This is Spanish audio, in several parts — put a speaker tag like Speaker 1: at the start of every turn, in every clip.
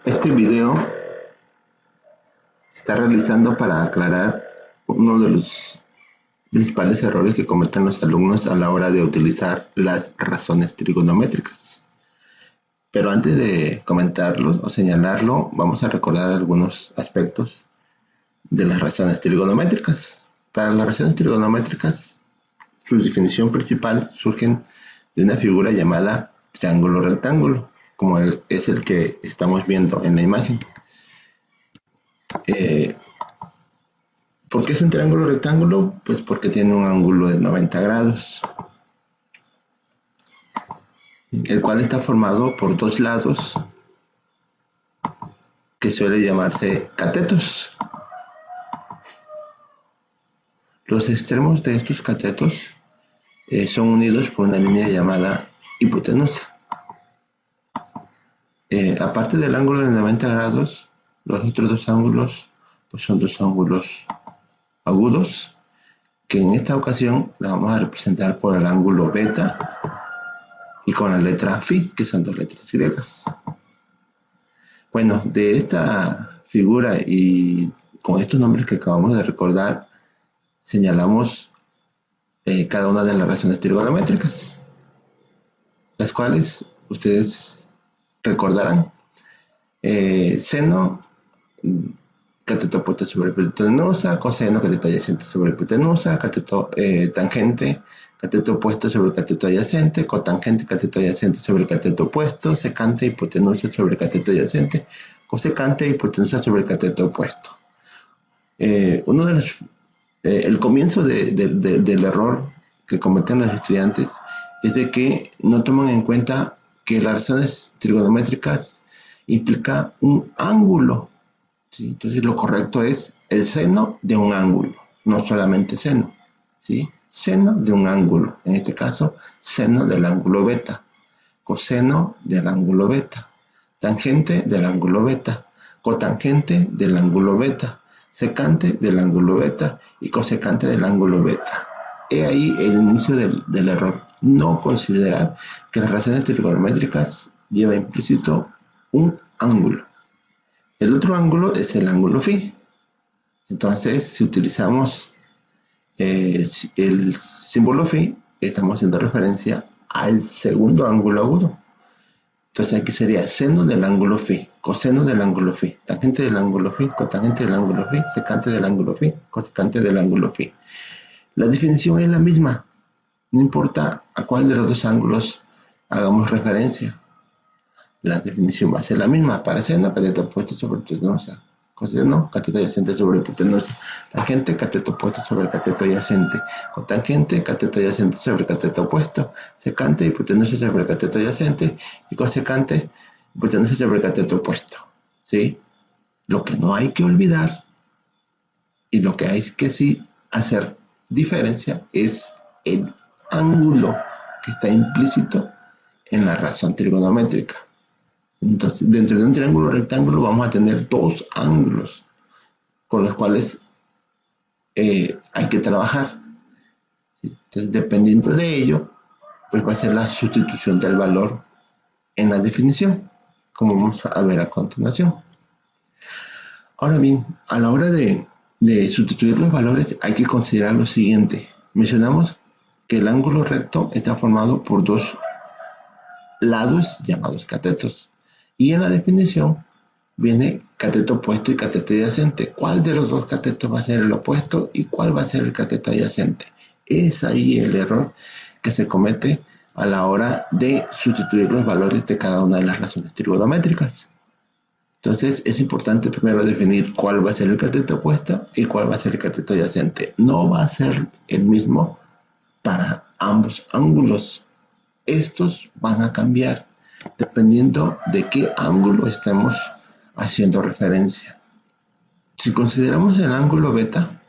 Speaker 1: Este video está realizando para aclarar uno de los principales errores que cometen los alumnos a la hora de utilizar las razones trigonométricas. Pero antes de comentarlo o señalarlo, vamos a recordar algunos aspectos de las razones trigonométricas. Para las razones trigonométricas, su definición principal surge de una figura llamada triángulo rectángulo, como es el que estamos viendo en la imagen. ¿Por qué es un triángulo rectángulo? Pues porque tiene un ángulo de 90 grados, el cual está formado por dos lados que suele llamarse catetos. Los extremos de estos catetos son unidos por una línea llamada hipotenusa. Aparte del ángulo de 90 grados, los otros dos ángulos pues son dos ángulos agudos, que en esta ocasión la vamos a representar por el ángulo beta y con la letra phi, que son dos letras griegas. Bueno, de esta figura y con estos nombres que acabamos de recordar, señalamos cada una de las razones trigonométricas, las cuales ustedes recordarán. Seno, cateto opuesto sobre hipotenusa; coseno, cateto adyacente sobre hipotenusa; cateto tangente, cateto opuesto sobre el cateto adyacente; cotangente, cateto adyacente sobre el cateto opuesto; secante, hipotenusa sobre el cateto adyacente; cosecante, hipotenusa sobre el cateto opuesto. El comienzo del error que cometen los estudiantes es de que no toman en cuenta que las razones trigonométricas implica un ángulo, ¿sí? Entonces lo correcto es el seno de un ángulo, no solamente seno, ¿sí? Seno de un ángulo, en este caso seno del ángulo beta, coseno del ángulo beta, tangente del ángulo beta, cotangente del ángulo beta, secante del ángulo beta y cosecante del ángulo beta. He ahí el inicio del error. No considerar que las razones trigonométricas lleva implícito un ángulo. El otro ángulo es el ángulo phi. Entonces, si utilizamos el símbolo phi, estamos haciendo referencia al segundo ángulo agudo. Entonces aquí sería seno del ángulo phi, coseno del ángulo phi, tangente del ángulo phi, cotangente del ángulo phi, secante del ángulo phi, cosecante del ángulo phi. La definición es la misma, no importa a cuál de los dos ángulos hagamos referencia. La definición va a ser la misma. Para seno, cateto opuesto sobre hipotenusa; coseno, cateto adyacente sobre hipotenusa; tangente, cateto opuesto sobre el cateto adyacente; cotangente, cateto adyacente sobre el cateto opuesto; secante, hipotenusa sobre el cateto adyacente; y cosecante, hipotenusa sobre el cateto opuesto. ¿Sí? Lo que no hay que olvidar y lo que hay que sí hacer diferencia es el ángulo que está implícito en la razón trigonométrica. Entonces, dentro de un triángulo rectángulo vamos a tener dos ángulos con los cuales hay que trabajar. Entonces, dependiendo de ello, pues va a ser la sustitución del valor en la definición, como vamos a ver a continuación. Ahora bien, a la hora de sustituir los valores hay que considerar lo siguiente. Mencionamos que el ángulo recto está formado por dos lados llamados catetos. Y en la definición viene cateto opuesto y cateto adyacente. ¿Cuál de los dos catetos va a ser el opuesto y cuál va a ser el cateto adyacente? Es ahí el error que se comete a la hora de sustituir los valores de cada una de las razones trigonométricas. Entonces es importante primero definir cuál va a ser el cateto opuesto y cuál va a ser el cateto adyacente. No va a ser el mismo para ambos ángulos. Estos van a cambiar dependiendo de qué ángulo estemos haciendo referencia. Si consideramos el ángulo beta,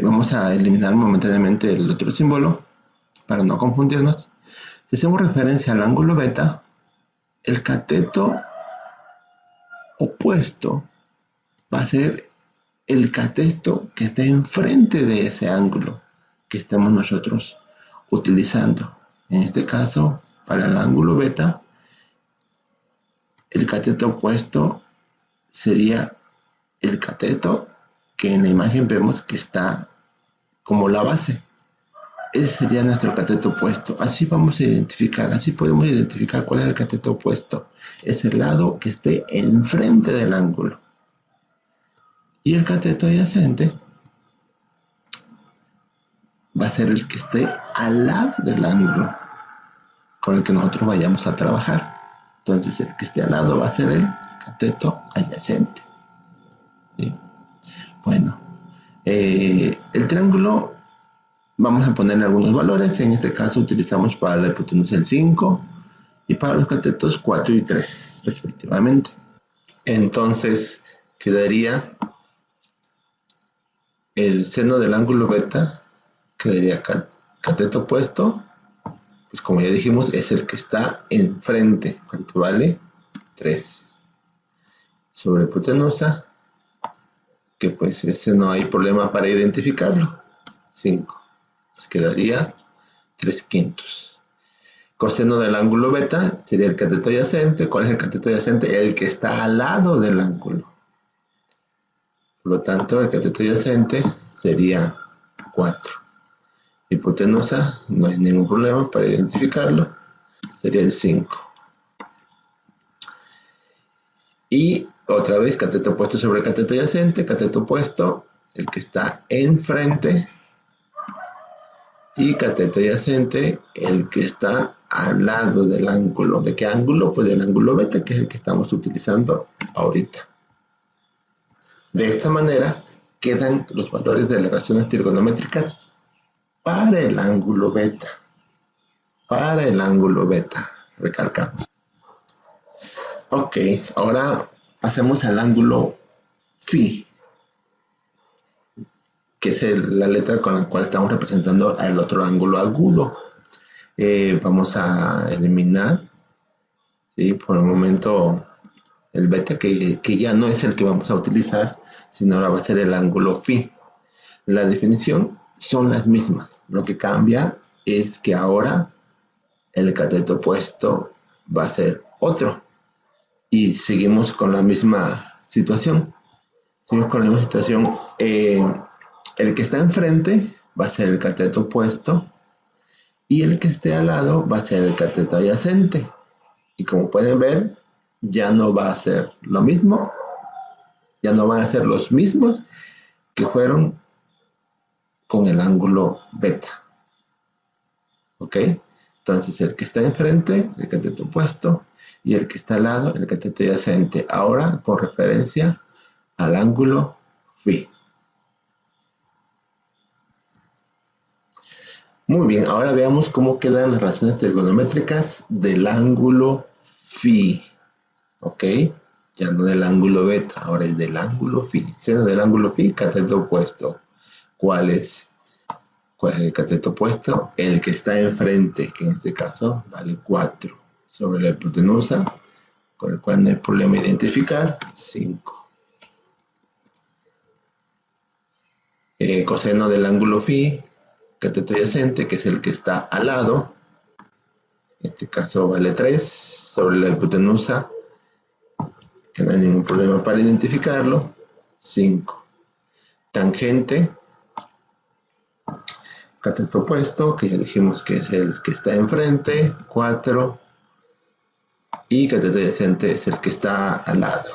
Speaker 1: vamos a eliminar momentáneamente el otro símbolo para no confundirnos. Si hacemos referencia al ángulo beta, el cateto opuesto va a ser el cateto que está enfrente de ese ángulo que estemos nosotros utilizando. En este caso, para el ángulo beta, el cateto opuesto sería el cateto que en la imagen vemos que está como la base. Ese sería nuestro cateto opuesto. Así vamos a identificar, así podemos identificar cuál es el cateto opuesto. Es el lado que esté enfrente del ángulo. Y el cateto adyacente va a ser el que esté al lado del ángulo con el que nosotros vayamos a trabajar. Entonces el que esté al lado va a ser el cateto adyacente. ¿Sí? Bueno, el triángulo vamos a ponerle algunos valores. En este caso utilizamos para la hipotenusa el 5 y para los catetos 4 y 3 respectivamente. Entonces quedaría el seno del ángulo beta, quedaría cateto opuesto, pues como ya dijimos es el que está enfrente. ¿Cuánto vale? 3. Sobre hipotenusa, que pues ese no hay problema para identificarlo, 5. Entonces quedaría 3/5. Coseno del ángulo beta sería el cateto adyacente. ¿Cuál es el cateto adyacente? El que está al lado del ángulo. Por lo tanto, el cateto adyacente sería 4. Hipotenusa, no hay ningún problema para identificarlo, sería el 5. Y otra vez, cateto opuesto sobre cateto adyacente, cateto opuesto, el que está enfrente, y cateto adyacente, el que está al lado del ángulo. ¿De qué ángulo? Pues del ángulo beta, que es el que estamos utilizando ahorita. De esta manera quedan los valores de las relaciones trigonométricas para el ángulo beta. Para el ángulo beta, recalcamos. Ok, ahora pasemos al ángulo phi, que es la letra con la cual estamos representando al otro ángulo agudo. Vamos a eliminar, ¿sí? Por el momento el beta, que ya no es el que vamos a utilizar, sino ahora va a ser el ángulo phi. La definición son las mismas. Lo que cambia es que ahora el cateto opuesto va a ser otro. Y seguimos con la misma situación. Seguimos con la misma situación. El que está enfrente va a ser el cateto opuesto y el que esté al lado va a ser el cateto adyacente. Y como pueden ver, ya no va a ser lo mismo, ya no van a ser los mismos que fueron con el ángulo beta. ¿Ok? Entonces el que está enfrente, el cateto opuesto, y el que está al lado, el cateto adyacente. Ahora con referencia al ángulo phi. Muy bien, ahora veamos cómo quedan las relaciones trigonométricas del ángulo phi. ¿Ok? Ya no del ángulo beta, ahora es del ángulo phi. Seno del ángulo phi, cateto opuesto. ¿Cuál es el cateto opuesto? El que está enfrente, que en este caso vale 4. Sobre la hipotenusa, con el cual no hay problema identificar, 5. Coseno del ángulo phi, cateto adyacente, que es el que está al lado, en este caso vale 3, sobre la hipotenusa, que no hay ningún problema para identificarlo, 5. Tangente, cateto opuesto, que ya dijimos que es el que está enfrente, 4, y cateto adyacente es el que está al lado.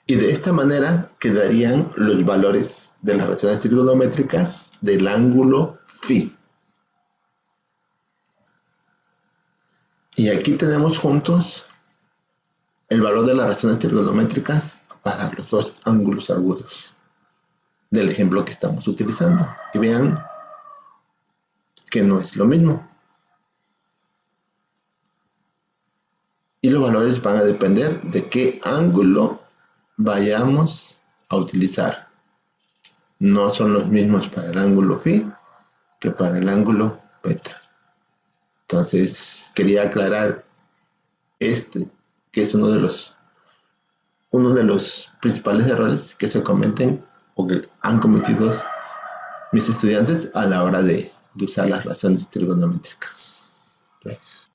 Speaker 1: Y de esta manera quedarían los valores de las relaciones trigonométricas del ángulo phi. Y aquí tenemos juntos el valor de las relaciones trigonométricas para los dos ángulos agudos del ejemplo que estamos utilizando. Y vean que no es lo mismo. Y los valores van a depender de qué ángulo vayamos a utilizar. No son los mismos para el ángulo phi que para el ángulo beta. Entonces quería aclarar que es uno de los principales errores que se cometen o que han cometido mis estudiantes a la hora de usar las relaciones trigonométricas. Gracias.